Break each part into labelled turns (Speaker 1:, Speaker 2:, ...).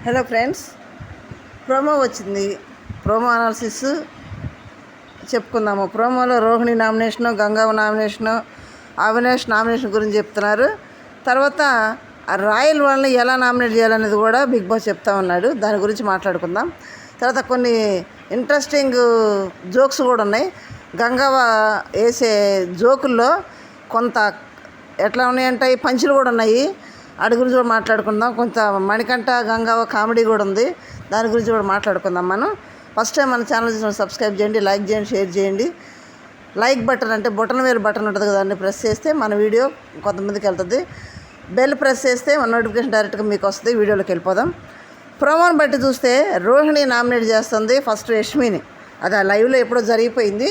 Speaker 1: Hello friends, promo వచ్చింది. Promo analysis చెప్పుకుందాము. ప్రోమోలో Rohini nomination, Gangavva nomination, Avinash nomination గురించి చెప్తున్నారు. తర్వాత రాయల్ వాళ్ళని ఎలా నామినేట్ చేయాలనేది కూడా బిగ్ బాస్ చెప్తా ఉన్నాడు. దాని గురించి మాట్లాడుకుందాం. తర్వాత కొన్ని ఇంట్రెస్టింగ్ జోక్స్ కూడా ఉన్నాయి. గంగవ్వ వేసే జోకుల్లో కొంత ఎట్లా ఉన్నాయంటే పంచులు కూడా ఉన్నాయి. వాటి గురించి కూడా మాట్లాడుకుందాం. కొంత మణికంఠ గంగవ్వ కామెడీ కూడా ఉంది. దాని గురించి కూడా మాట్లాడుకుందాం. మనం ఫస్ట్ టైం మన ఛానల్ చూసిన సబ్స్క్రైబ్ చేయండి, లైక్ చేయండి, షేర్ చేయండి. లైక్ బటన్ అంటే బొటన్ వేరు బటన్ ఉంటుంది కదా, దాన్ని ప్రెస్ చేస్తే మన వీడియో కొంతమందికి వెళ్తుంది. బెల్ ప్రెస్ చేస్తే మన నోటిఫికేషన్ డైరెక్ట్గా మీకు వస్తుంది. వీడియోలోకి వెళ్ళిపోదాం. ప్రోమోని బట్టి చూస్తే రోహిణి నామినేట్ చేస్తుంది ఫస్ట్ యష్మిని. అది ఆ లైవ్లో ఎప్పుడో జరిగిపోయింది.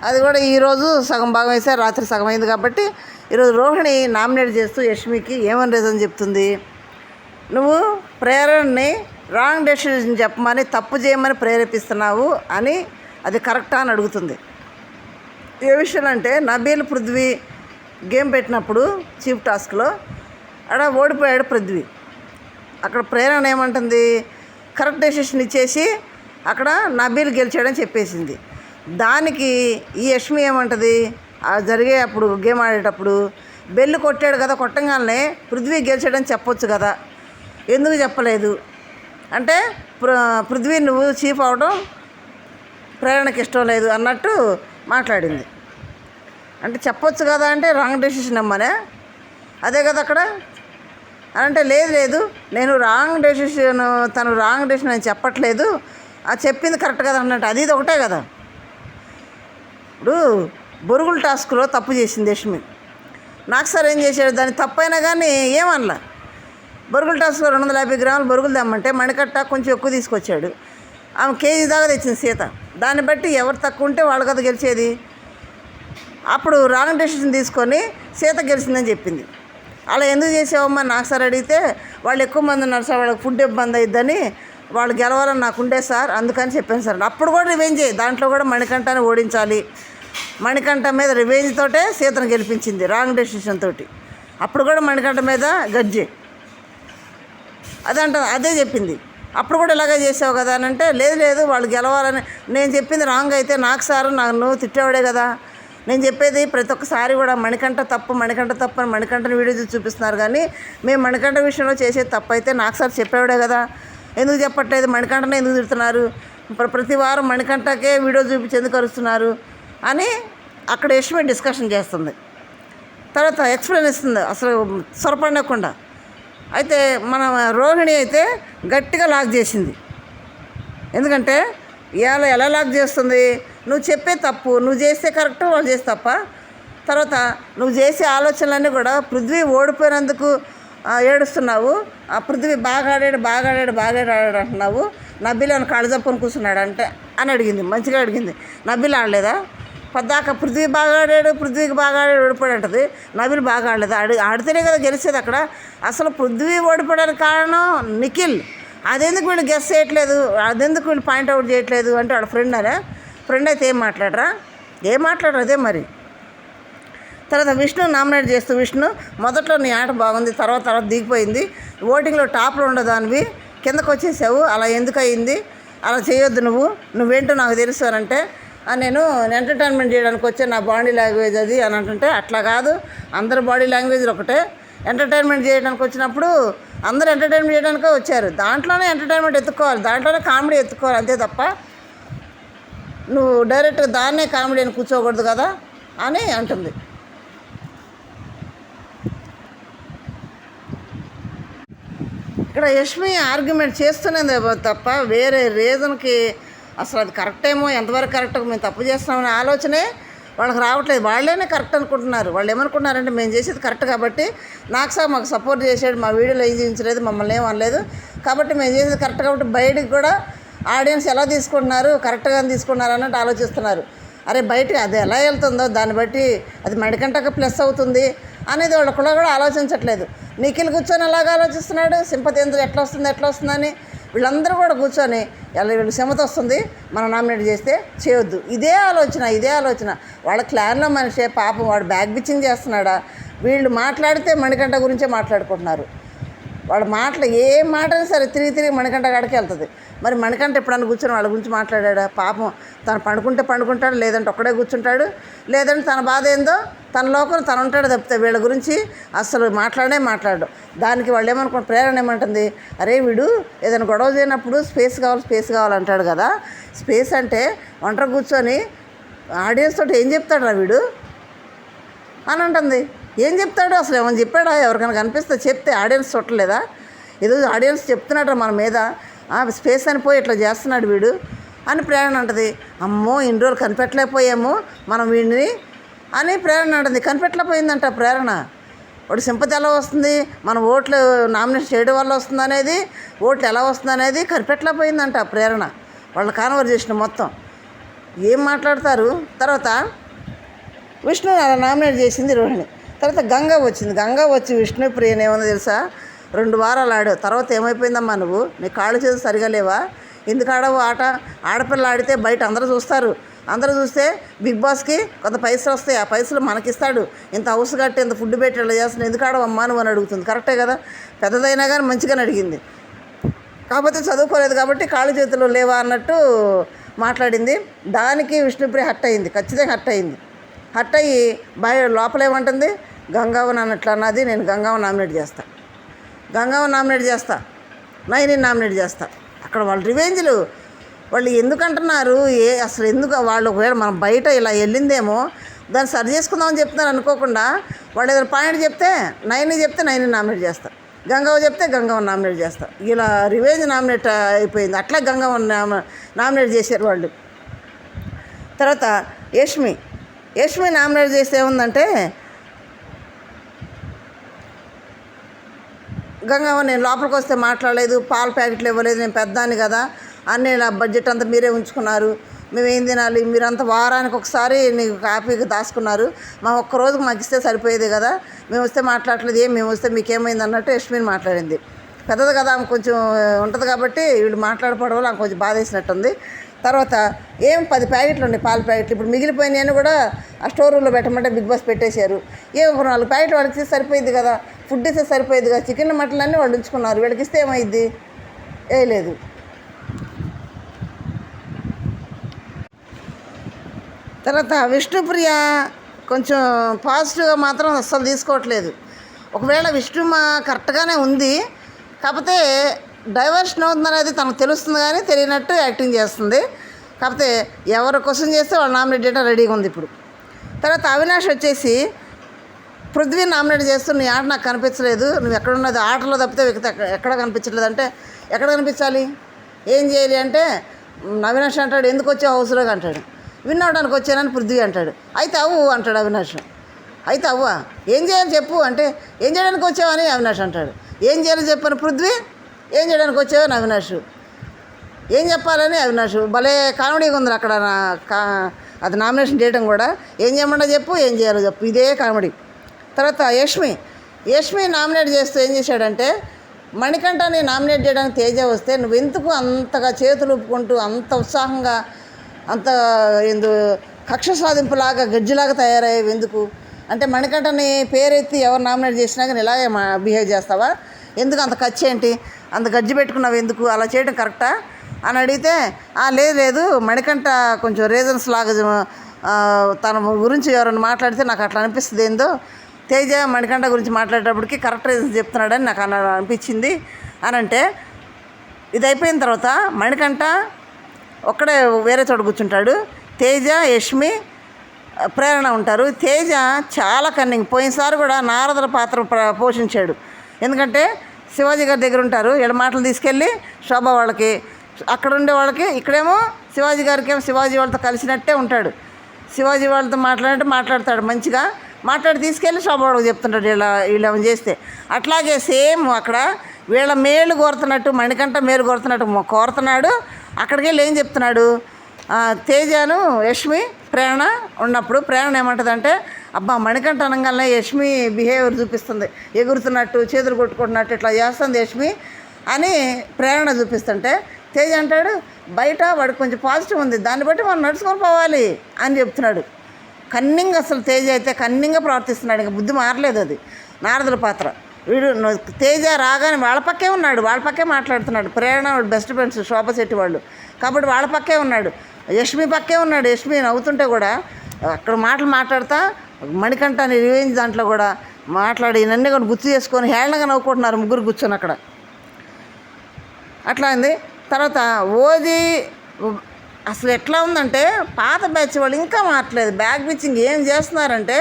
Speaker 1: అది కూడా ఈరోజు సగం భాగం వేసారు, రాత్రి సగం అయింది. కాబట్టి ఈరోజు రోహిణి నామినేట్ చేస్తూ యష్మికి ఏమని రీజన్ చెప్తుంది. నువ్వు ప్రేరణని రాంగ్ డెసిషన్ చెప్పమని, తప్పు చేయమని ప్రేరేపిస్తున్నావు అని, అది కరెక్టా అని అడుగుతుంది. ఏ విషయం అంటే నబీల్ పృథ్వీ గేమ్ పెట్టినప్పుడు చీఫ్ టాస్క్లో అక్కడ ఓడిపోయాడు పృథ్వీ. అక్కడ ప్రేరణ ఏమంటుంది, కరెక్ట్ డెసిషన్ ఇచ్చేసి అక్కడ నబీల్ గెలిచాడని చెప్పేసింది. దానికి ఈ యష్మి ఏమంటుంది, జరిగే అప్పుడు గేమ్ ఆడేటప్పుడు బెల్లు కొట్టాడు కదా, కొట్టంగానే పృథ్వీ గెలిచాడని చెప్పొచ్చు కదా, ఎందుకు చెప్పలేదు అంటే పృథ్వీ నువ్వు చీఫ్ అవడం ప్రేరణకి ఇష్టం లేదు అన్నట్టు మాట్లాడింది. అంటే చెప్పొచ్చు కదా అంటే రాంగ్ డెసిషన్ అమ్మనే, అదే కదా అక్కడ అంటే లేదు నేను రాంగ్ డెసిషన్, తను రాంగ్ డెసిషన్ అని చెప్పట్లేదు, అది చెప్పింది కరెక్ట్ కదా అన్నట్టు. అది ఇది ఒకటే కదా. ఇప్పుడు బొరుగుల టాస్క్లో తప్పు చేసింది యష్మి. నాకు సార్ ఏం చేశాడు, దాన్ని తప్పైనా కానీ ఏమనలా. బొరుగుల టాస్క్లో 250 గ్రాములు బొరుగులు తెమ్మంటే మణికట్ట కొంచెం ఎక్కువ తీసుకొచ్చాడు. ఆమె కేజీ దాకా తెచ్చింది సీత. దాన్ని బట్టి ఎవరు తక్కువ ఉంటే వాళ్ళు కదా గెలిచేది. అప్పుడు రాంగ్ డెసిషన్ తీసుకొని సీత గెలిచిందని చెప్పింది. అలా ఎందుకు చేసావమ్మా నాకు సార్ అడిగితే, వాళ్ళు ఎక్కువ మంది ఉన్నారు సార్, వాళ్ళకి ఫుడ్ ఇబ్బంది అయిద్దని, వాళ్ళు గెలవాలని నాకు ఉండే సార్, అందుకని చెప్పాను సార్. అప్పుడు కూడా రివెంజ్ దాంట్లో కూడా మణికంఠని ఓడించాలి, మణికంఠ మీద రివెంజ్ తోటే సీతను గెలిపించింది రాంగ్ డెసిషన్ తోటి. అప్పుడు కూడా మణికంఠ మీద గజ్జే అదే చెప్పింది. అప్పుడు కూడా ఇలాగే చేసావు కదా అని అంటే, లేదు వాళ్ళు గెలవాలని, నేను చెప్పింది రాంగ్ అయితే నాకు సారు నన్ను తిట్టేవాడే కదా. నేను చెప్పేది ప్రతి ఒక్కసారి కూడా మణికంఠ తప్పు అని మణికంఠని వీడియో చూసి చూపిస్తున్నారు. కానీ మేము మణికంఠ విషయంలో చేసేది తప్పు అయితే నాకు సార్ చెప్పేవాడే కదా, ఎందుకు చెప్పట్లేదు, మణికంఠనే ఎందుకు తిడుతున్నారు, ప్రతి వారం మణికంఠకే వీడియో చూపించి ఎందుకు అరుస్తున్నారు అని అక్కడ యష్మి డిస్కషన్ చేస్తుంది. తర్వాత ఎక్స్ప్లెయిన్ ఇస్తుంది అసలు సొరపడకుండా. అయితే మన రోహిణి అయితే గట్టిగా లాక్ చేసింది. ఎందుకంటే ఇవాళ ఎలా లాక్ చేస్తుంది, నువ్వు చెప్పే తప్పు, నువ్వు చేస్తే కరెక్ట్, వాళ్ళు చేస్తే తప్ప. తర్వాత నువ్వు చేసే ఆలోచనలన్నీ కూడా పృథ్వీ ఓడిపోయినందుకు ఏడుస్తున్నావు. ఆ పృథ్వీ బాగా ఆడాడు అంటున్నావు. నబీల్ అని కాళ్ళు చెప్పుకొని కూర్చున్నాడు అంటే అని అడిగింది. మంచిగా అడిగింది. నబీల్ ఆడలేదా పద్దాక, పృథ్వీకి బాగా ఆడాడు ఓడిపోయాడు అంటది. నబీల్ బాగా ఆడలేదు, ఆడితేనే కదా గెలిచేది అక్కడ. అసలు పృథ్వీ ఓడిపోవడానికి కారణం నిఖిల్. అదెందుకు వీళ్ళు గెస్ చేయట్లేదు, అదెందుకు వీళ్ళు పాయింట్అవుట్ చేయట్లేదు అంటే వాడు ఫ్రెండ్ అయితే ఏం మాట్లాడరా అదే మరి. తర్వాత విష్ణు నామినేట్ చేస్తూ, విష్ణు మొదట్లో నీ ఆట బాగుంది, తర్వాత దిగిపోయింది, ఓటింగ్లో టాప్లో ఉండదానివి కిందకు వచ్చేసావు, అలా ఎందుకు అయింది, అలా చేయొద్దు, నువ్వేంటో నాకు తెలుసు అని అంటే, నేను ఎంటర్టైన్మెంట్ చేయడానికి వచ్చే నా బాడీ లాంగ్వేజ్ అది అని అంటుంటే, అట్లా కాదు, అందరు బాడీ లాంగ్వేజ్లు ఒకటే. ఎంటర్టైన్మెంట్ చేయడానికి వచ్చినప్పుడు అందరూ ఎంటర్టైన్మెంట్ చేయడానికే వచ్చారు, దాంట్లోనే ఎంటర్టైన్మెంట్ ఎత్తుకోవాలి, దాంట్లోనే కామెడీ ఎత్తుకోవాలి, అంతే తప్ప నువ్వు డైరెక్ట్గా దాన్నే కామెడీ అని కూర్చోకూడదు కదా అని అంటుంది. ఇక్కడ యష్మి ఆర్గ్యుమెంట్ చేస్తున్నది తప్ప వేరే రీజన్కి అసలు అది కరెక్ట్ ఏమో, ఎంతవరకు కరెక్ట్, మేము తప్పు చేస్తున్నామనే ఆలోచనే వాళ్ళకి రావట్లేదు. వాళ్ళేనే కరెక్ట్ అనుకుంటున్నారు. వాళ్ళు ఏమనుకుంటున్నారంటే మేము చేసేది కరెక్ట్ కాబట్టి మాకు సపోర్ట్ చేసాడు, మా వీడియోలో ఏం చేయించలేదు, మమ్మల్ని ఏమనలేదు కాబట్టి మేము చేసేది కరెక్ట్ కాబట్టి బయటికి కూడా ఆడియన్స్ ఎలా తీసుకుంటున్నారు, కరెక్ట్గా తీసుకున్నారు అన్నట్టు ఆలోచిస్తున్నారు. అరే బయటికి అది ఎలా వెళ్తుందో దాన్ని బట్టి అది మణికంఠకు ప్లస్ అవుతుంది అనేది వాళ్ళు కూడా ఆలోచించట్లేదు. నిఖిల్ కూర్చొని అలాగ ఆలోచిస్తున్నాడు, సింపతి ఎందుకు ఎట్లా వస్తుందని. వీళ్ళందరూ కూడా కూర్చొని వీళ్ళు క్షమత వస్తుంది మనం నామినేట్ చేస్తే చేయొద్దు, ఇదే ఆలోచన. వాళ్ళ క్లాన్లో మనిషే పాపం, వాడు బ్యాక్ బిచ్చింగ్ చేస్తున్నాడా, వీళ్ళు మాట్లాడితే మణికంఠ గురించే మాట్లాడుకుంటున్నారు. వాళ్ళ మాటలు ఏ మాటైనా సరే తిరిగి మణికంఠ కాడికి వెళ్తుంది. మరి మణికంఠ ఎప్పుడన్నా కూర్చొని వాళ్ళ గురించి మాట్లాడా? పాపం తను పండుకుంటాడు, లేదంటే ఒక్కడే కూర్చుంటాడు, లేదంటే తన బాధ ఏందో తన లోకం తను ఉంటాడు తప్పితే వీళ్ళ గురించి అసలు మాట్లాడు. దానికి వాళ్ళు ఏమనుకుంటారు, ప్రేరణ ఏమంటుంది, అరే వీడు ఏదైనా గొడవ చేయనప్పుడు స్పేస్ కావాలంటాడు కదా, స్పేస్ అంటే ఒంటరి కూర్చొని ఆడియన్స్ తోటి ఏం చెప్తాడు రా వీడు అని అంటుంది. ఏం చెప్తాడు అసలు? ఏమని చెప్పాడా? ఎవరికైనా కనిపిస్తే చెప్తే ఆడియన్స్ చూడలేదా? ఏదో ఆడియన్స్ చెప్తున్నాడు మన మీద, స్పేస్ అని పోయి ఇట్లా చేస్తున్నాడు వీడు అని ప్రేరణ అంటుంది. అమ్మో ఇన్ని రోజులు కనిపెట్టలేకపోయాము మనం వీడిని అని ప్రేరణ అంటుంది. కనిపెట్టలేకపోయిందంట ప్రేరణ. వాడు సింపతి ఎలా వస్తుంది, మన ఓట్లు నామినేషన్ చేయడం వల్ల వస్తుంది అనేది, ఓట్లు ఎలా వస్తుంది అనేది కనిపెట్టలేకపోయిందంట ప్రేరణ. వాళ్ళ కాన్వర్జేషన్ మొత్తం ఏం మాట్లాడతారు. తర్వాత విష్ణు అలా నామినేట్ చేసింది రోహిణి. తర్వాత గంగ వచ్చింది. గంగ వచ్చి విష్ణుప్రియని ఏమన్నా తెలుసా, 2 వారాలు ఆడావు, తర్వాత ఏమైపోయిందమ్మా నువ్వు, నీ కాళ్ళు చేతులు సరిగా లేవా, ఎందుకు ఆడవు ఆట? ఆడపిల్ల ఆడితే బయట అందరూ చూస్తారు, అందరూ చూస్తే బిగ్ బాస్కి కొంత పైసలు వస్తాయి, ఆ పైసలు మనకిస్తాడు, ఇంత హౌస్ కట్టి ఇంత ఫుడ్ పెట్టి ఇలా చేస్తున్నావు, ఎందుకు ఆడవమ్మా నువ్వు అని అడుగుతుంది. కరెక్టే కదా, పెద్దదైనా కానీ మంచిగానే అడిగింది. కాకపోతే చదువుకోలేదు కాబట్టి కాళ్ళు చేతులు లేవా అన్నట్టు మాట్లాడింది. దానికి విష్ణుప్రియ హట్ అయింది, ఖచ్చితంగా హట్ అయ్యి లోపల ఏమంటుంది, గంగావన్ అన్నట్లు అన్నది, నేను గంగావన్ నామినేట్ చేస్తా, నైని నామినేట్ చేస్తా. అక్కడ వాళ్ళ రివెంజ్లు వాళ్ళు ఎందుకంటున్నారు, అసలు ఎందుకు వాళ్ళు ఒకవేళ మనం బయట ఇలా వెళ్ళిందేమో దాన్ని సరి చేసుకుందామని చెప్తున్నారు అనుకోకుండా, వాళ్ళు ఏదైనా పాయింట్ చెప్తే నైని నామినేట్ చేస్తా, గంగవ్వ చెప్తే గంగవ్వని నామినేట్ చేస్తా. ఇలా రివెంజ్ నామినేట్ అయిపోయింది. అట్లా గంగవ్వని నామినేట్ చేశారు వాళ్ళు. తర్వాత యష్మి నామినేట్ చేస్తే ఏముందంటే, గంగవ్వ నేను లోపలికి వస్తే మాట్లాడలేదు, పాల ప్యాకెట్లు ఇవ్వలేదు, నేను పెద్దాన్ని కదా, అన్నీ నా బడ్జెట్ అంతా మీరే ఉంచుకున్నారు, మేము ఏం తినాలి, మీరంతా వారానికి ఒకసారి నీకు కాపీకి దాచుకున్నారు, మా ఒక్కరోజుకి మాకు ఇస్తే సరిపోయేది కదా, మేము వస్తే మాట్లాడలేదు, మేము వస్తే మీకేమైంది అన్నట్టు యష్మిని మాట్లాడింది. పెద్దది కదా ఆమె కొంచెం ఉంటుంది కాబట్టి వీళ్ళు మాట్లాడకపోవడం వల్ల ఆమె కొంచెం బాధ వేసినట్టుంది. తర్వాత 10 ప్యాకెట్లు ఉన్నాయి పాల ప్యాకెట్లు, ఇప్పుడు మిగిలిపోయినాయని కూడా ఆ స్టోర్ రూమ్లో పెట్టమంటే బిగ్ బాస్ పెట్టేశారు. ఒక 4 ప్యాకెట్లు వాళ్ళకి ఇస్తే సరిపోయింది కదా, ఫుడ్ ఇస్తే సరిపోయేది కదా, చికెన్ మటన్ అన్నీ వాళ్ళు ఉంచుకున్నారు, వీళ్ళకి ఇస్తే ఏమైద్ది, లేదు. తర్వాత విష్ణుప్రియ కొంచెం పాజిటివ్గా మాత్రం అస్సలు తీసుకోవట్లేదు. ఒకవేళ విష్ణు కరెక్ట్గానే ఉంది, కాకపోతే డైవర్షన్ అవుతుందనేది తనకు తెలుస్తుంది కానీ తెలియనట్టు యాక్టింగ్ చేస్తుంది. కాకపోతే ఎవరు క్వశ్చన్ చేస్తే వాళ్ళు నామినేట్ చేయడం రెడీగా ఉంది ఇప్పుడు. తర్వాత అవినాష్ వచ్చేసి పృథ్వీ నామినేట్ చేస్తూ నీ ఆట నాకు కనిపించలేదు, నువ్వు ఎక్కడున్నది ఆటలో తప్పితే ఎక్కడ కనిపించట్లేదు అంటే, ఎక్కడ కనిపించాలి, ఏం చేయాలి అంటే అవినాష్ అంటాడు, ఎందుకు వచ్చావు హౌస్లోకి అంటాడు, విన్ అవడానికి వచ్చానని పృథ్వీ అంటాడు. అయితే అవ్వు అంటాడు అవినాష్. అయితే అవ్వా ఏం చేయాలి చెప్పు అంటే, ఏం చేయడానికి వచ్చావని అవినాష్ అంటాడు. ఏం చేయాలి చెప్పని పృథ్వీ, ఏం చేయడానికి వచ్చావని అవినాష్, ఏం చెప్పాలని అవినాష్. భలే కామెడీగా ఉంది అక్కడ అది నామినేషన్ చేయడం కూడా. ఏం చేయమన్నా చెప్పు, ఏం చేయాలో చెప్పు, ఇదే కామెడీ. తర్వాత యష్మి నామినేట్ చేస్తూ ఏం చేశాడంటే, మణికంఠని నామినేట్ చేయడానికి తేజ వస్తే నువ్వెందుకు అంతగా చేతులు ఊపుకుంటూ అంత ఉత్సాహంగా అంత కక్ష సాధింపులాగా గజ్జిలాగా తయారయ్యేవి ఎందుకు అంటే, మణికంఠని పేరెత్తి ఎవరు నామినేట్ చేసినా కానీ ఇలాగే బిహేవ్ చేస్తావా, ఎందుకు అంత ఖర్చు ఏంటి, అంత గజ్జి పెట్టుకున్నావు ఎందుకు, అలా చేయడం కరెక్టా అని అడిగితే, లేదు మణికంఠ కొంచెం రీజన్స్ లాగా తన గురించి ఎవరైనా మాట్లాడితే నాకు అట్లా అనిపిస్తుంది, ఏందో తేజ మణికంఠ గురించి మాట్లాడేటప్పటికి కరెక్ట్ రీజన్స్ చెప్తున్నాడని నాకు అనిపించింది అని అంటే, ఇది అయిపోయిన తర్వాత మణికంఠ ఒక్కడే వేరే చోట కూర్చుంటాడు, తేజ యష్మి ప్రేరణ ఉంటారు. తేజ చాలా కన్నింగ్, పోయినసారి కూడా నారదుల పాత్ర పోషించాడు. ఎందుకంటే శివాజీ గారి దగ్గర ఉంటారు, వీళ్ళ మాటలు తీసుకెళ్ళి శోభ వాళ్ళకి, అక్కడ ఉండే వాళ్ళకి, ఇక్కడేమో శివాజీ గారికి ఏమో శివాజీ వాళ్ళతో కలిసినట్టే ఉంటాడు, శివాజీ వాళ్ళతో మాట్లాడతాడు మంచిగా, మాట్లాడి తీసుకెళ్ళి శోభ వాళ్ళకి చెప్తుంటాడు వీళ్ళు ఏమైనా చేస్తే. అట్లాగే సేమ్ అక్కడ వీళ్ళ మేలు కోరుతున్నట్టు, మణికంఠ మేలు కోరుతున్నట్టు కోరుతున్నాడు. అక్కడికి వెళ్ళి ఏం చెప్తున్నాడు, తేజను యష్మి ప్రేరణ ఉన్నప్పుడు ప్రేరణ ఏమంటుందంటే, అబ్బా మణికంఠ అనగానే యష్మి బిహేవియర్ చూపిస్తుంది, ఎగురుతున్నట్టు చేతులు కొట్టుకుంటున్నట్టు ఇట్లా చేస్తుంది యష్మి అని ప్రేరణ చూపిస్తుంటే, తేజ అంటాడు బయట వాడికి కొంచెం పాజిటివ్ ఉంది, దాన్ని బట్టి మనం నడుచుకొని పోవాలి అని చెప్తున్నాడు. కన్నింగ్, అసలు తేజ అయితే కన్నింగ్గా ప్రవర్తిస్తున్నాడు, ఇంకా బుద్ధి మారలేదు. అది నారదుల పాత్ర తేజ రాగానే వాళ్ళ పక్కే ఉన్నాడు, వాళ్ళ పక్కే మాట్లాడుతున్నాడు. ప్రేరణ బెస్ట్ ఫ్రెండ్స్ శోభ శెట్టి వాళ్ళు, కాబట్టి వాళ్ళ పక్కే ఉన్నాడు. యష్మి పక్కే ఉన్నాడు. యష్మి నవ్వుతుంటే కూడా అక్కడ మాటలు మాట్లాడుతా మణికంఠ అని రివెంజ్ దాంట్లో కూడా మాట్లాడి నన్ను కూడా గుర్తు చేసుకొని హేళనగా నవ్వుకుంటున్నారు ముగ్గురు కూర్చొని అక్కడ. అట్లా అయింది. తర్వాత ఓజీ అసలు ఎట్లా ఉందంటే పాత బ్యాచ్ వాళ్ళు ఇంకా మారట్లేదు. బ్యాక్ పిచ్చింగ్ ఏం చేస్తున్నారంటే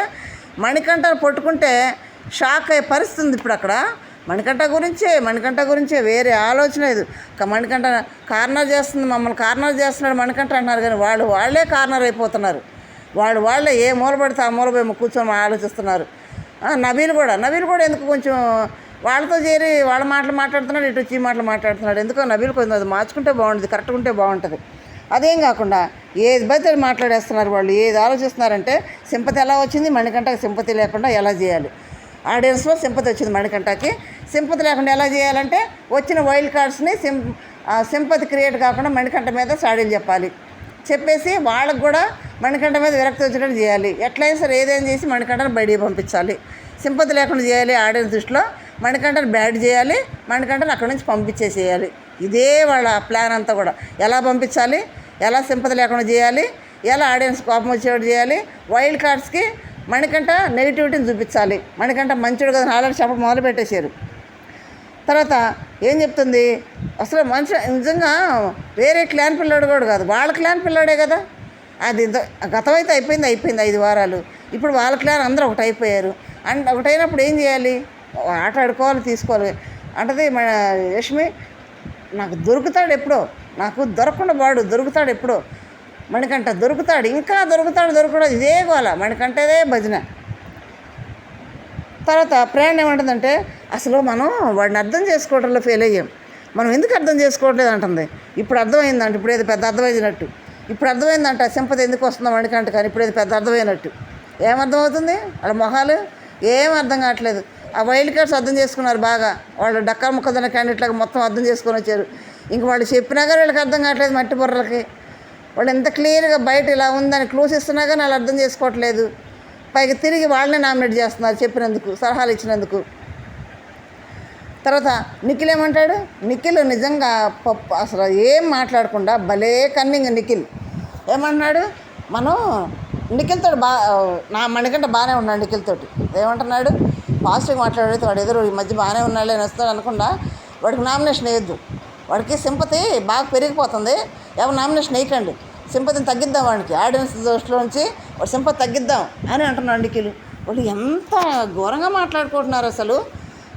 Speaker 1: మణికంఠను పట్టుకుంటే షాక్ అయ్యే పరిస్థితి ఉంది ఇప్పుడు అక్కడ. మణికంఠ గురించే వేరే ఆలోచన లేదు. మణికంఠ కార్నర్ చేస్తుంది, మమ్మల్ని కార్నర్ చేస్తున్నాడు మణికంఠ అంటున్నారు, కానీ వాళ్ళే కార్నర్ అయిపోతున్నారు. వాళ్ళే ఏ మూల పడితే ఆ మూల పోయి కూర్చొని ఆలోచిస్తున్నారు. నబీల్ కూడా ఎందుకు కొంచెం వాళ్ళతో చేరి వాళ్ళ మాటలు మాట్లాడుతున్నాడు, ఇటు వచ్చి మాటలు మాట్లాడుతున్నాడు. ఎందుకో నబీల్ కొంచెం అది మార్చుకుంటే బాగుంటుంది, కరెక్ట్గా ఉంటే బాగుంటుంది. అదేం కాకుండా ఏది బయట మాట్లాడేస్తున్నారు వాళ్ళు. ఏది ఆలోచిస్తున్నారంటే సింపతి ఎలా వచ్చింది, మణికంఠకి సింపతి లేకుండా ఎలా చేయాలి, ఆడియన్స్లో సింపతి వచ్చింది మణికంఠకి, సింపతి లేకుండా ఎలా చేయాలంటే వచ్చిన వైల్డ్ కార్డ్స్ని సింపతి క్రియేట్ కాకుండా మణికంఠ మీద సాడీలు చెప్పేసి వాళ్ళకు కూడా మణికంఠ మీద విరక్తి వచ్చేటట్టు చేయాలి. ఎట్లయినా సరే ఏదైనా చేసి మణికంఠను బయటికి పంపించాలి, సింపతి లేకుండా చేయాలి. ఆడియన్స్ దృష్టిలో మణికంఠను బ్యాడ్ చేయాలి, మణికంఠను అక్కడి నుంచి పంపించేసేయాలి. ఇదే వాళ్ళ ప్లాన్ అంతా కూడా. ఎలా పంపించాలి, ఎలా సింపతి లేకుండా చేయాలి, ఎలా ఆడియన్స్ కోపం వచ్చేవాడు చేయాలి, వైల్డ్ కార్డ్స్కి మణికంఠ నెగిటివిటీని చూపించాలి. మణికంఠ మంచిడు కదా ఆల్రెడీ చెప్పడం మొదలు పెట్టేశారు. తర్వాత ఏం చెప్తుంది, అసలు మనిషి నిజంగా వేరే క్లాన్ పిల్లాడు కూడా కాదు, వాళ్ళ క్లాన్ పిల్లాడే కదా. అది గతమైతే అయిపోయింది 5 వారాలు. ఇప్పుడు వాళ్ళ క్లాన్ అందరూ ఒకటి అయిపోయారు. అండ్ ఒకటైనప్పుడు ఏం చేయాలి, ఆట ఆడుకోవాలి, తీసుకోవాలి అంటది యష్మి. నాకు దొరుకుతాడు ఎప్పుడో, నాకు దొరకకుండా దొరుకుతాడు ఎప్పుడో మణికంఠ దొరుకుతాడు, ఇంకా దొరకడం ఇదే గోల, మణికంఠదే భజన. తర్వాత ప్రేరణ ఏమంటుందంటే అసలు మనం వాడిని అర్థం చేసుకోవడంలో ఫెయిల్ అయ్యాం, మనం ఎందుకు అర్థం చేసుకోవట్లేదు అంటుంది. ఇప్పుడు అర్థమైందంట, ఇప్పుడు ఏదో పెద్ద అర్థమైనట్టు, ఇప్పుడు అర్థమైందంట సింపతి ఎందుకు వస్తుందో మణికంఠ, కానీ ఇప్పుడు ఏదో పెద్ద అర్థమైనట్టు. ఏమర్థమవుతుంది, వాళ్ళ మొహాలు ఏం అర్థం కావట్లేదు. ఆ వైల్డ్ కార్డ్స్ అర్థం చేసుకున్నారు బాగా, వాళ్ళు డక్కా ముక్కదన్న క్యాండిడేట్లాగా మొత్తం అర్థం చేసుకొని వచ్చారు. ఇంక వాళ్ళు చెప్పినా కానీ వీళ్ళకి అర్థం కావట్లేదు, మట్టి బుర్రలకి. వాళ్ళు ఎంత క్లియర్గా బయట ఇలా ఉందని క్లూస్ ఇస్తున్నా కానీ వాళ్ళు అర్థం చేసుకోవట్లేదు. పైకి తిరిగి వాళ్ళనే నామినేట్ చేస్తున్నారు చెప్పినందుకు, సలహాలు ఇచ్చినందుకు. తర్వాత నిఖిల్ ఏమంటాడు, నిఖిల్ నిజంగా అసలు ఏం మాట్లాడకుండా భలే కన్నింగ్ నిఖిల్ ఏమంటున్నాడు, మనం నిఖిల్తో నా మణికంఠ బాగానే ఉన్నాడు, నిఖిల్తోటి ఏమంటున్నాడు పాజిటివ్ మాట్లాడితే వాడు ఎదురు ఈ మధ్య బాగానే ఉన్నాడు అని వస్తాడు అనకుండా వాడికి నామినేషన్ వేయద్దు, వాడికి సింపతి బాగా పెరిగిపోతుంది, ఎవరు నామినేషన్ వేయకండి, సింపతిని తగ్గిద్దాం, వాడికి ఆడియన్స్ దృష్టిలోంచి వాడు సింపతి తగ్గిద్దాం అని అంటున్నాడు నిఖిల్. వాళ్ళు ఎంత ఘోరంగా మాట్లాడుకుంటున్నారు, అసలు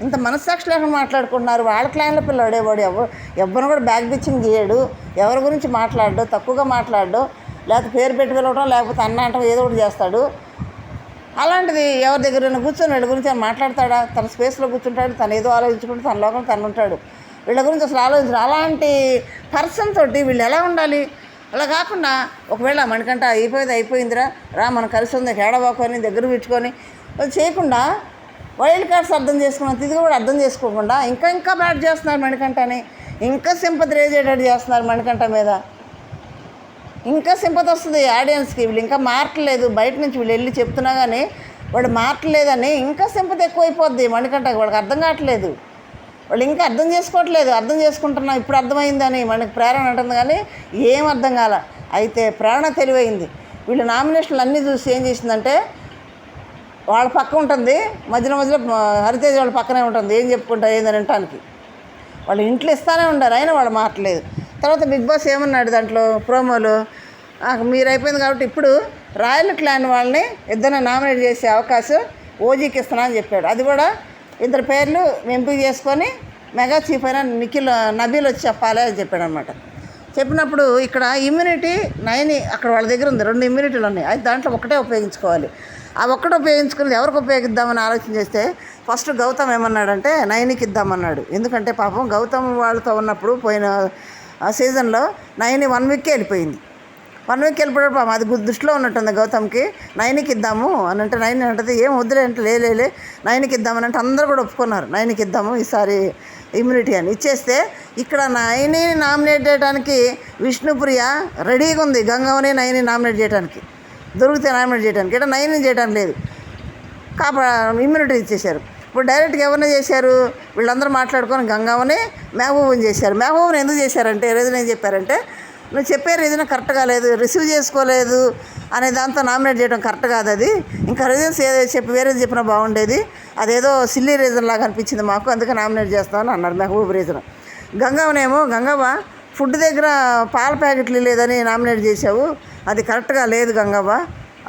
Speaker 1: ఇంత మనస్సాక్షి లేకుండా మాట్లాడుకుంటున్నారు. వాళ్ళ క్లైన్ల పిల్లాడే వాడు, ఎవరిని కూడా బ్యాక్ బిచ్చింగ్ చేయడు, ఎవరి గురించి మాట్లాడు, తక్కువగా మాట్లాడు, లేకపోతే పేరు పెట్టి పిలవడం, లేకపోతే అన్న అంటాం ఏదో ఒకటి చేస్తాడు. అలాంటిది ఎవరి దగ్గర కూర్చొని వీళ్ళ గురించి ఆయన మాట్లాడతాడా, తన స్పేస్లో కూర్చుంటాడు, తను ఏదో ఆలోచించుకుంటూ తన లోకం తను ఉంటాడు, వీళ్ళ గురించి అసలు ఆలోచించరు. అలాంటి పర్సన్ తోటి వీళ్ళు ఎలా ఉండాలి? అలా కాకుండా ఒకవేళ మణికంఠ అయిపోయిందిరా రా మనం కలిసి ఉంది ఏడబాకొని దగ్గర పెట్టుకొని చేయకుండా వైల్డ్ కార్డ్స్ అర్థం చేసుకున్నంత ఇది కూడా అర్థం చేసుకోకుండా ఇంకా బ్యాడ్ చేస్తున్నారు మణికంఠని, ఇంకా సింపతి రేజేటట్టు చేస్తున్నారు మణికంఠ మీద. ఇంకా సింపతి వస్తుంది ఆడియన్స్కి, వీళ్ళు ఇంకా మారట్లేదు, బయట నుంచి వీళ్ళు వెళ్ళి చెప్తున్నా కానీ వాడు మారట్లేదని ఇంకా సింపతి ఎక్కువైపోద్ది మణికంఠకి. వాడికి అర్థం కావట్లేదు, వాళ్ళు ఇంకా అర్థం చేసుకోవట్లేదు. అర్థం చేసుకుంటున్నాం ఇప్పుడు అర్థమైందని మనకి ప్రేరణ అంటుంది, కానీ ఏం అర్థం కాల. అయితే ప్రేరణ తెలివైంది, వీళ్ళు నామినేషన్లు అన్నీ చూసి ఏం చేసిందంటే వాళ్ళ పక్క ఉంటుంది, మధ్యలో హరితేజ్ వాళ్ళ పక్కనే ఉంటుంది, ఏం చెప్పుకుంటారు ఏందని వినటానికి. వాళ్ళు ఇంట్లో ఇస్తానే ఉంటారు, అయినా వాళ్ళు మారట్లేదు. తర్వాత బిగ్ బాస్ ఏమన్నాడు దాంట్లో ప్రోమోలో, మీరు అయిపోయింది కాబట్టి ఇప్పుడు రాయల్ క్లాన్ వాళ్ళని ఇద్దరిని నామినేట్ చేసే అవకాశం ఓజీకి ఇస్తున్నా అని చెప్పాడు. అది కూడా ఇద్దరు పేర్లు ఎంపిక చేసుకొని మెగా చీఫ్ అయిన నబీల్ వచ్చి చెప్పాలి అని చెప్పాడు అనమాట. చెప్పినప్పుడు ఇక్కడ ఇమ్యూనిటీ 9 అక్కడ వాళ్ళ దగ్గర ఉంది, 2 ఇమ్యూనిటీలు ఉన్నాయి, అయితే దాంట్లో ఒకటే ఉపయోగించుకోవాలి. ఆ ఒక్కటే ఉపయోగించుకుని ఎవరికి ఉపయోగిద్దామని ఆలోచన చేస్తే ఫస్ట్ గౌతమ్ ఏమన్నాడంటే 9కి ఇద్దామన్నాడు. ఎందుకంటే పాపం గౌతమ్ వాళ్ళతో ఉన్నప్పుడు పోయిన సీజన్లో 9 1 వీక్కే వెళ్ళిపోయింది. 1 వీక్ వెళ్ళిపోవడం పాపం అది దృష్టిలో ఉన్నట్టుంది గౌతమ్కి. 9కి ఇద్దాము అని అంటే 9 అంటది, ఏం వద్దులే అంటే లే 9కి ఇద్దామని అంటే అందరూ కూడా ఒప్పుకున్నారు 9కి ఇద్దాము ఈసారి ఇమ్యూనిటీ అని. ఇచ్చేస్తే ఇక్కడ 9ని నామినేట్ చేయడానికి విష్ణుప్రియ రెడీగా ఉంది, గంగవని 9ని నామినేట్ చేయడానికి, దొరికితే నామినేట్ చేయడానికి, ఇక్కడ 9ని చేయడానికి లేదు, ఇమ్యూనిటీ ఇచ్చేశారు. ఇప్పుడు డైరెక్ట్గా ఎవరిని చేశారు, వీళ్ళందరూ మాట్లాడుకొని గంగవ్వని మహబూబ్ని చేశారు. మహబూబ్ని ఎందుకు చేశారంటే రీజన్ ఏం చెప్పారంటే, నువ్వు చెప్పే రీజన్ కరెక్ట్గా లేదు, రిసీవ్ చేసుకోలేదు అనే దాంతో నామినేట్ చేయడం కరెక్ట్ కాదు. అది ఇంకా రీజన్స్ ఏదో చెప్పి వేరేది చెప్పినా బాగుండేది, అదేదో సిల్లీ రీజన్ లాగా అనిపించింది మాకు, అందుకే నామినేట్ చేస్తామని అన్నారు మహబూబ్ రీజన్. గంగవ్వనేమో, గంగవ్వ ఫుడ్ దగ్గర పాల ప్యాకెట్లు లేదని నామినేట్ చేసావు, అది కరెక్ట్గా లేదు గంగవ్వ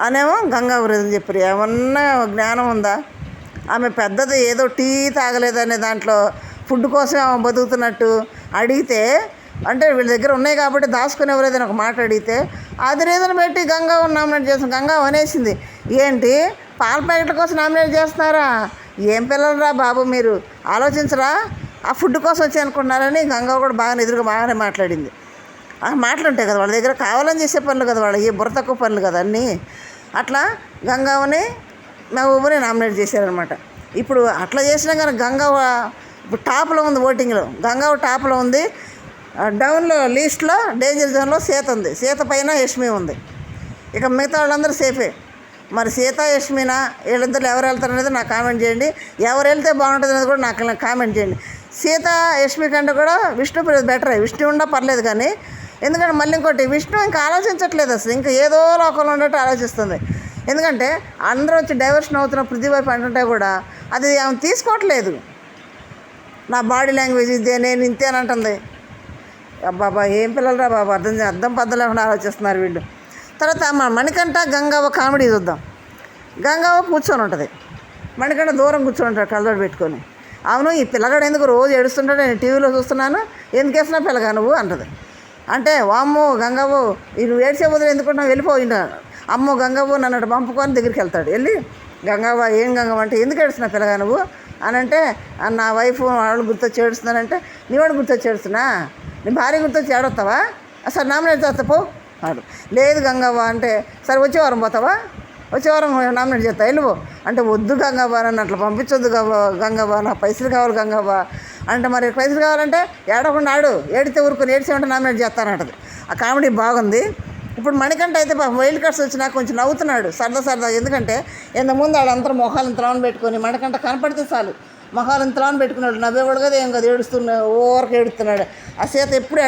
Speaker 1: అనేమో గంగవ్వ రీజన్ చెప్పారు. ఏమన్నా జ్ఞానం ఉందా? ఆమె పెద్దది ఏదో టీ తాగలేదనే దాంట్లో ఫుడ్ కోసం ఆమె బతుకుతున్నట్టు అడిగితే, అంటే వీళ్ళ దగ్గర ఉన్నాయి కాబట్టి దాచుకుని ఎవరైతే ఒక మాట అడిగితే అది రీజన్ పెట్టి గంగవ్వని నామినేట్ చేస్తాం. గంగవ్వ అనేసింది, ఏంటి పాల ప్యాకెట్ల కోసం నామినేట్ చేస్తున్నారా, ఏం పిల్లలరా బాబు మీరు, ఆలోచించరా, ఆ ఫుడ్ కోసం వచ్చి అనుకుంటున్నారని గంగవ్వ కూడా బాగా ఎదురుగా బాగానే మాట్లాడింది. ఆ మాటలు ఉంటాయి కదా వాళ్ళ దగ్గర, కావాలని చేసే పనులు కదా వాళ్ళ, ఏ బుర్ర తక్కువ పనులు కదా అన్నీ. అట్లా గంగవ్వని మహబూబ్ని నామినేట్ చేశారనమాట. ఇప్పుడు అట్లా చేసినా కానీ గంగవ్వ ఇప్పుడు టాప్లో ఉంది, ఓటింగ్లో గంగవ్వ టాప్లో ఉంది. డౌన్లో లీస్ట్లో డేంజర్ జోన్లో సీత ఉంది, సీత పైన యష్మి ఉంది. ఇక మిగతా వాళ్ళందరూ సేఫే. మరి సీత యష్మినా వీళ్ళిద్దరు ఎవరు వెళ్తారనేది నాకు కామెంట్ చేయండి. ఎవరు వెళ్తే బాగుంటుంది అనేది కూడా నాకు కామెంట్ చేయండి. సీత యష్మి కంటే కూడా విష్ణు బెటరే, విష్ణు ఉన్నా పర్లేదు కానీ, ఎందుకంటే మళ్ళీ ఇంకోటి విష్ణు ఇంకా ఆలోచించట్లేదు అసలు, ఇంకా ఏదో లోకంలో ఉన్నట్టు ఆలోచిస్తుంది. ఎందుకంటే అందరూ వచ్చి డైవర్షన్ అవుతున్న పృథ్వీ వైపు అంటుంటే కూడా అది ఆమె తీసుకోవట్లేదు. నా బాడీ లాంగ్వేజ్ ఇదే, నేను ఇంతే అని అంటుంది. బాబా ఏం పిల్లలరా బాబా, అర్థం పద్ధతి లేకుండా ఆలోచిస్తున్నారు వీళ్ళు. తర్వాత మణికంఠ గంగవ్వ కామెడీ చూద్దాం. గంగవ్వ కూర్చొని ఉంటుంది, మణికంఠ దూరం కూర్చొని ఉంటాడు కళ్ళజోడు పెట్టుకొని. అవును ఈ పిల్లగాడు ఎందుకు రోజు ఏడుస్తుంటాడు, నేను టీవీలో చూస్తున్నాను, ఎందుకు వేసినా పిల్లగా నువ్వు అంటది. అంటే వామ్మో గంగవ్వ నువ్వు ఏడ్చే బదులు ఎందుకుంటున్నావు, వెళ్ళిపోయిండు. అమ్మో గంగవ్వ నన్ను పంపుకొని దగ్గరికి వెళ్తాడు. వెళ్ళి గంగవ్వ ఏం గంగవ్వ అంటే, ఎందుకు ఏడుస్తున్నా పిల్లగా నువ్వు అని అంటే, నా వైఫ్ వాళ్ళు గుర్తొచ్చి ఏడుస్తున్నానంటే, నీ వాడు గుర్తొచ్చి ఏడుస్తున్నా, నీ భార్య గుర్తొచ్చి ఏడొస్తావా, అసలు నామినేట్ చేస్తా పో వాడు. లేదు గంగవ్వ అంటే, సరే వచ్చే వారం పోతావా, వచ్చే వారం నామినేట్ చేస్తా వెళ్ళిపో అంటే, వద్దు గంగవ్వ నన్ను అట్లా పంపించొద్దు గంగవ్వ, నాకు పైసలు కావాలి గంగవ్వ అంటే, మరి పైసలు కావాలంటే ఏడకుండా ఆడు, ఏడితే ఊరుకొని ఏడిసేమంటే నామినేట్ చేస్తానంటది. ఆ కామెడీ బాగుంది. ఇప్పుడు మణికంఠ అయితే వైల్డ్ కార్డ్స్ వచ్చినా కొంచెం నవ్వుతున్నాడు సరదా, ఎందుకంటే ఇంతకుముందు వాళ్ళందరూ మొహాలను త్రావణ పెట్టుకొని, మణికంఠ కనపడితే చాలు మొహాలను త్రావణ పెట్టుకున్నాడు, నవ్వేవాడు కదా ఏం కదా, ఏడుస్తున్నాడు, ఓవరకు ఏడుస్తున్నాడు. ఆ సీత ఎప్పుడు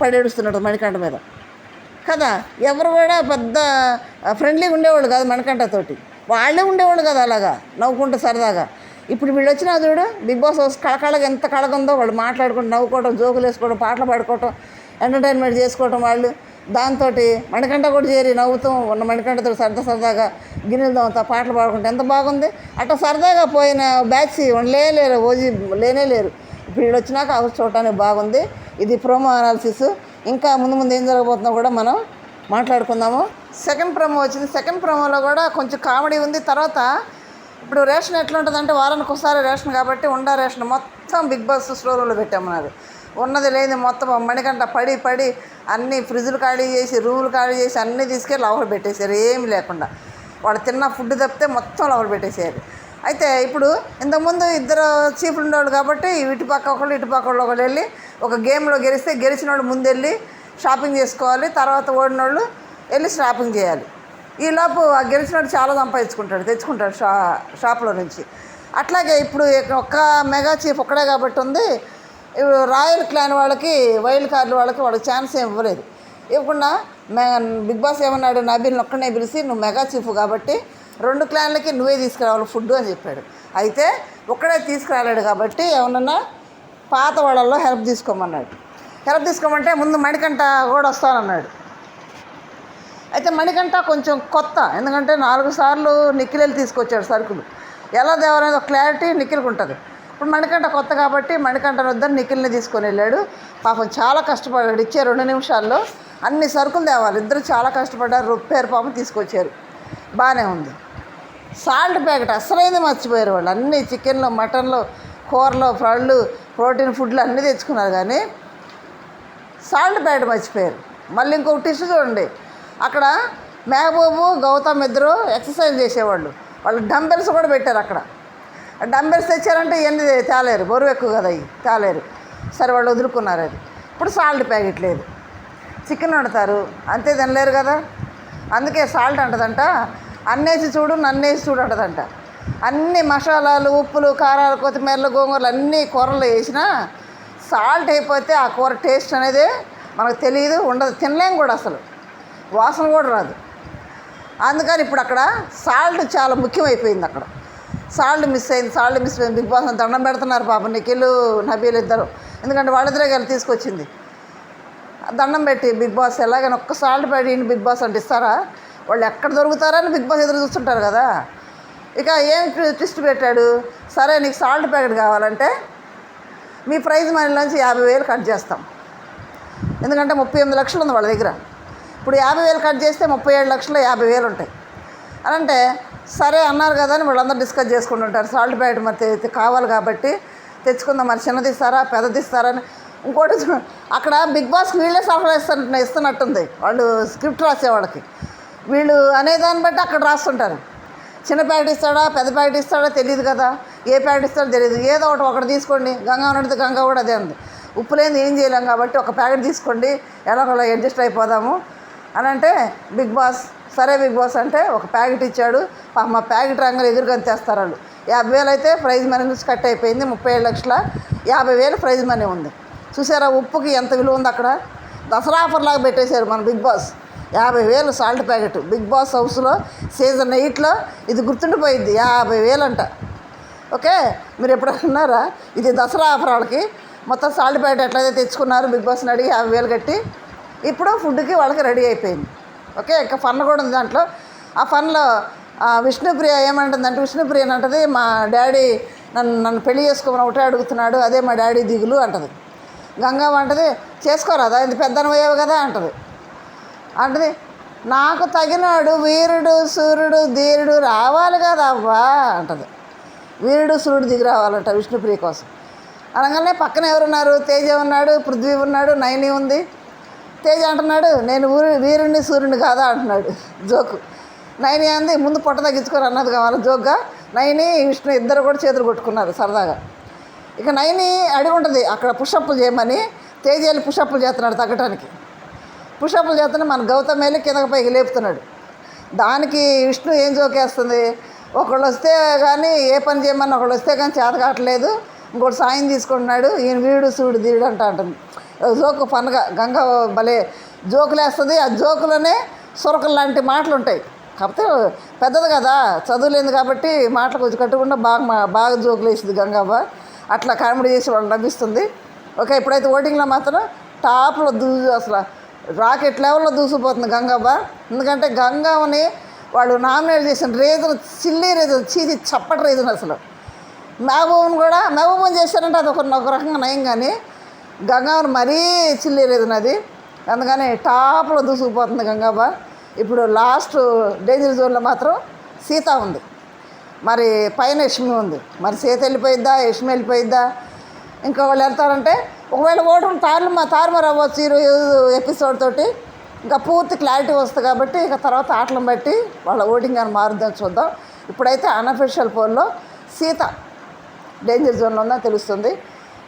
Speaker 1: పడి ఏడుస్తున్నాడు మణికంఠ మీద కదా. ఎవరు కూడా పెద్ద ఫ్రెండ్లీగా ఉండేవాళ్ళు కాదు మణికంఠతోటి, వాళ్ళే ఉండేవాళ్ళు కదా అలాగా నవ్వుకుంటూ సరదాగా. ఇప్పుడు వీళ్ళు వచ్చినా చూడు, బిగ్ బాస్ హౌస్ కళకళగా ఎంత కళగుందో, వాళ్ళు మాట్లాడుకుంటూ నవ్వుకోవడం, జోకులు వేసుకోవడం, పాటలు పాడుకోవటం, ఎంటర్టైన్మెంట్ చేసుకోవటం వాళ్ళు. దాంతో మణికంఠ కూడా చేరి నవ్వుతూ ఉన్న మణికంఠతో సరదాగా గిన్నెలు తోముతా పాటలు పాడుకుంటే ఎంత బాగుంది. అట్లా సరదాగా పోయిన బ్యాచ్ లేరు, ఓజీ లేనే లేరు. ఇప్పుడు వీళ్ళు వచ్చినాక హౌస్ చూడటానికి బాగుంది. ఇది ప్రోమో అనాలిసిస్. ఇంకా ముందు ఏం జరగబోతుందో కూడా మనం మాట్లాడుకుందాము. సెకండ్ ప్రోమో వచ్చింది. సెకండ్ ప్రోమోలో కూడా కొంచెం కామెడీ ఉంది. తర్వాత ఇప్పుడు రేషన్ ఎట్లా ఉంటుందంటే, వారానికి ఒకసారి రేషన్ కాబట్టి ఉండా రేషన్ మొత్తం బిగ్ బాస్ స్టోర్ రూమ్లో పెట్టామన్నారు. ఉన్నది లేదు మొత్తం మణికంఠ పడి అన్నీ ఫ్రిడ్జ్లు ఖాళీ చేసి, రూములు ఖాళీ చేసి అన్నీ తీసుకెళ్ళి లోపల పెట్టేశారు, ఏమి లేకుండా. వాడు తిన్న ఫుడ్ తప్పితే మొత్తం లోపల పెట్టేశారు. అయితే ఇప్పుడు ఇంతకుముందు ఇద్దరు చీఫ్లు ఉండేవాళ్ళు కాబట్టి ఇటుపక్క ఒకళ్ళు ఇటుపక్క ఒకళ్ళు వెళ్ళి ఒక గేమ్లో గెలిచిన వాళ్ళు ముందు వెళ్ళి షాపింగ్ చేసుకోవాలి, తర్వాత ఓడిన వాళ్ళు వెళ్ళి షాపింగ్ చేయాలి. ఈలోపు ఆ గెలిచినోడు చాలా తెచ్చుకుంటాడు షాప్లో నుంచి. అట్లాగే ఇప్పుడు ఒక్క మెగా చీఫ్ ఒక్కడే కాబట్టి ఉంది. ఇప్పుడు రాయల్ క్లాన్ వాళ్ళకి, వైల్డ్ కార్డు వాళ్ళకి ఛాన్స్ ఏం ఇవ్వలేదు. ఇవ్వకుండా బిగ్ బాస్ ఏమన్నాడు, నబీల్ని ఒక్కనే పిలిచి, నువ్వు మెగా చీఫ్ కాబట్టి 2 క్లాన్లకి నువ్వే తీసుకురావాలి ఫుడ్ అని చెప్పాడు. అయితే ఒక్కడే తీసుకురాలేడు కాబట్టి ఏమన్నా పాత వాళ్ళల్లో హెల్ప్ తీసుకోమన్నాడు. హెల్ప్ తీసుకోమంటే ముందు మణికంఠ కూడా వస్తానన్నాడు. అయితే మణికంఠ కొంచెం కొత్త, ఎందుకంటే 4 సార్లు నిఖిల్ తీసుకొచ్చాడు సరుకులు. ఎలా దేవాలనేది ఒక క్లారిటీ నిఖిల్కి ఉంటుంది. ఇప్పుడు మణికంఠ కొత్త కాబట్టి మణికంఠను వద్దని నిఖిల్ని తీసుకొని వెళ్ళాడు. పాపం చాలా కష్టపడ్డాడు. ఇచ్చే 2 నిమిషాల్లో అన్ని సరుకులు తేవాలి. ఇద్దరు చాలా కష్టపడ్డారు, రూపాయి పాపం తీసుకొచ్చారు, బాగానే ఉంది. సాల్ట్ ప్యాకెట్ అసలైంది మర్చిపోయారు వాళ్ళు. అన్నీ చికెన్లో, మటన్లో, కూరలో, పళ్ళు, ప్రోటీన్ ఫుడ్లు అన్నీ తెచ్చుకున్నారు కానీ సాల్ట్ ప్యాకెట్ మర్చిపోయారు. మళ్ళీ ఇంకొక టిష్యూ చూడండి, అక్కడ మహబూబు గౌతమ్ ఇద్దరు ఎక్సర్సైజ్ చేసేవాళ్ళు, వాళ్ళు డంబెల్స్ కూడా పెట్టారు అక్కడ. డంబెల్స్ తెచ్చారంటే ఇవన్నీ తేలేరు, బరువు ఎక్కువ కదా అవి తేలేరు. సరే వాళ్ళు వదులుకున్నారు. అది ఇప్పుడు సాల్ట్ ప్యాకెట్ లేదు. చికెన్ వండుతారు అంతే, తినలేరు కదా, అందుకే సాల్ట్ అంటదంట. అన్నేసి చూడు నన్నేసి చూడు అంటదంట. అన్ని మసాలాలు, ఉప్పులు, కారాలు, కొత్తిమీరలు, గోంగూరలు అన్నీ కూరలు వేసినా సాల్ట్ అయిపోతే ఆ కూర టేస్ట్ అనేది మనకు తెలియదు, ఉండదు, తినలేం కూడా, అసలు వాసన కూడా రాదు. అందుకని ఇప్పుడు అక్కడ సాల్ట్ చాలా ముఖ్యమైపోయింది. అక్కడ సాల్ట్ మిస్ అయింది. బిగ్ బాస్ దండం పెడుతున్నారు పాపం నిఖిల్, నబీల్ ఇద్దరు. ఎందుకంటే వాళ్ళిద్దరే కలిసి తీసుకొచ్చింది. దండం పెట్టి బిగ్ బాస్ ఎలాగైనా ఒక్క సాల్ట్ పెట్టి బిగ్ బాస్ అంటే ఇస్తారా? వాళ్ళు ఎక్కడ దొరుకుతారని బిగ్ బాస్ ఎదురు చూస్తుంటారు కదా. ఇక ఏం ట్విస్ట్ పెట్టాడు, సరే నీకు సాల్ట్ ప్యాకెట్ కావాలంటే మీ ప్రైజ్ మనీలోంచి 50,000 కట్ చేస్తాం. ఎందుకంటే 38 లక్షలు ఉంది వాళ్ళ దగ్గర. ఇప్పుడు 50,000 కట్ చేస్తే 37 లక్షలు 50,000 ఉంటాయి అని అంటే, సరే అన్నారు కదా అని వాళ్ళందరూ డిస్కస్ చేసుకుంటుంటారు. సాల్ట్ ప్యాకెట్ మరి కావాలి కాబట్టి తెచ్చుకుందాం, మరి చిన్నది ఇస్తారా పెద్దది ఇస్తారని. ఇంకోటి అక్కడ బిగ్ బాస్కి వీళ్ళే సలహా ఇస్తున్నట్టుంది వాళ్ళు, స్క్రిప్ట్ రాసేవాళ్ళకి. వీళ్ళు అనేదాన్ని బట్టి అక్కడ రాస్తుంటారు. చిన్న ప్యాకెట్ ఇస్తాడా పెద్ద ప్యాకెట్ ఇస్తాడా తెలియదు కదా, ఏ ప్యాకెట్ ఇస్తాడో తెలియదు. ఏదో ఒకటి తీసుకోండి, గంగా ఉన్నది గంగా కూడా అదే ఉంది. ఉప్పు లేని ఏం చేయలేం కాబట్టి ఒక ప్యాకెట్ తీసుకోండి, ఎలాగోలా అడ్జస్ట్ అయిపోదాము అని అంటే బిగ్ బాస్ సరే బిగ్ బాస్ అంటే ఒక ప్యాకెట్ ఇచ్చాడు. మా ప్యాకెట్ రంగులు ఎదురుగా తెస్తారు వాళ్ళు. 50,000 అయితే ప్రైజ్ మనీ నుంచి కట్ అయిపోయింది. 37 లక్షల 50,000 ప్రైజ్ మనీ ఉంది. చూసారా ఉప్పుకి ఎంత విలువ ఉంది అక్కడ. దసరా ఆఫర్ లాగా పెట్టేశారు మన Bigg Boss. 50,000 salt packet Bigg Boss హౌస్లో సీజన్ 8లో ఇది గుర్తుండిపోయింది. 50,000 అంట. ఓకే, మీరు ఎప్పుడైనా అన్నారా ఇది దసరా ఆఫర్ వాళ్ళకి? మొత్తం సాల్ట్ ప్యాకెట్ ఎట్లయితే తెచ్చుకున్నారు బిగ్ బాస్ని అడిగి 50,000 కట్టి, ఇప్పుడు ఫుడ్కి వాళ్ళకి రెడీ అయిపోయింది. ఓకే, ఇంకా ఫన్ కూడా ఉంది దాంట్లో. ఆ ఫన్లో విష్ణుప్రియ ఏమంటుందంటే, విష్ణుప్రియ అంటది మా డాడీ నన్ను పెళ్లి చేసుకోమని ఒకటే అడుగుతున్నాడు, అదే మా డాడీ దిగులు అంటది. గంగవ్వ అంటది చేసుకోరాదా, ఇది పెద్దనవయ్యావు కదా అంటది. నాకు తగినాడు వీరుడు సూర్యుడు ధీరుడు రావాలి కదా అవ్వా అంటది. వీరుడు సూర్యుడు దిగి రావాలంట విష్ణుప్రియ కోసం. అనగానే పక్కన ఎవరున్నారు, తేజ ఉన్నాడు, పృథ్వీ ఉన్నాడు, నైని ఉంది. తేజ అంటున్నాడు నేను వీరుడిని సూర్యుడిని కాదా అంటున్నాడు జోకు. నైని అంది ముందు పొట్ట తగ్గించుకొని అన్నది కావాలి జోక్గా. నైని విష్ణు ఇద్దరు కూడా చేతులు కొట్టుకున్నారు సరదాగా. ఇక నైని అడిగి ఉంటుంది అక్కడ పుషప్పులు చేయమని, తేజ వెళ్ళి పుషప్పులు చేస్తున్నాడు తగ్గటానికి. పుషప్పులు చేస్తున్నా మన గౌతమ్ వెళ్ళి కిందకి పైకి లేపుతున్నాడు. దానికి విష్ణు ఏం జోకేస్తుంది, ఒకళ్ళు వస్తే కానీ ఏ పని చేయమని ఒకళ్ళు వస్తే కానీ చేత కావట్లేదు, ఇంకోటి సాయం తీసుకుంటున్నాడు, ఈయన వీడు సూడు ధీరుడు అంటుంది. జోకు ఫన్గా గంగ భలే జోకులు వేస్తుంది. ఆ జోకులోనే సురకలు లాంటి మాటలు ఉంటాయి. కాకపోతే పెద్దది కదా, చదువులేదు కాబట్టి మాటలు కొంచెం కట్టకుండా బాగా జోకులు వేసింది గంగవ్వ. అట్లా కామెడీ చేసి వాళ్ళు నవ్విస్తుంది. ఓకే, ఇప్పుడైతే ఓటింగ్లో మాత్రం టాప్లో అసలు రాకెట్ లెవెల్లో దూసిపోతుంది గంగవ్వ. ఎందుకంటే గంగవ్వని వాళ్ళు నామినేట్ చేసిన రీజన్ చిల్లీ రీజన్, చీది చప్పటి రీజన్. అసలు మహబూబుని చేశారంటే అది ఒక రకంగా నయం, కానీ గంగవ్వని మరీ చిల్లీ రీజన్ అది. అందుకని టాప్లో దూసుకుపోతుంది గంగవ్వ. ఇప్పుడు లాస్ట్ డేంజర్ జోన్లో మాత్రం సీత ఉంది, మరి పైన యష్మి ఉంది. మరి సీత వెళ్ళిపోయిద్దా యష్మి వెళ్ళిపోయిద్దా, ఇంకా వాళ్ళు వెళ్తారంటే ఒకవేళ ఓటు తారుమారు అవ్వచ్చు ఈరోజు ఎపిసోడ్ తోటి. ఇంకా పూర్తి క్లారిటీ వస్తుంది కాబట్టి ఇక తర్వాత ఆటలను బట్టి వాళ్ళ ఓటింగ్ అని మారుద్దని చూద్దాం. ఇప్పుడైతే అన్అఫీషియల్ పోల్లో సీత డేంజర్ జోన్లో ఉందని తెలుస్తుంది.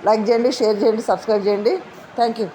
Speaker 1: లైక్ చేయండి, షేర్ చేయండి, సబ్స్క్రైబ్ చేయండి. Thank you.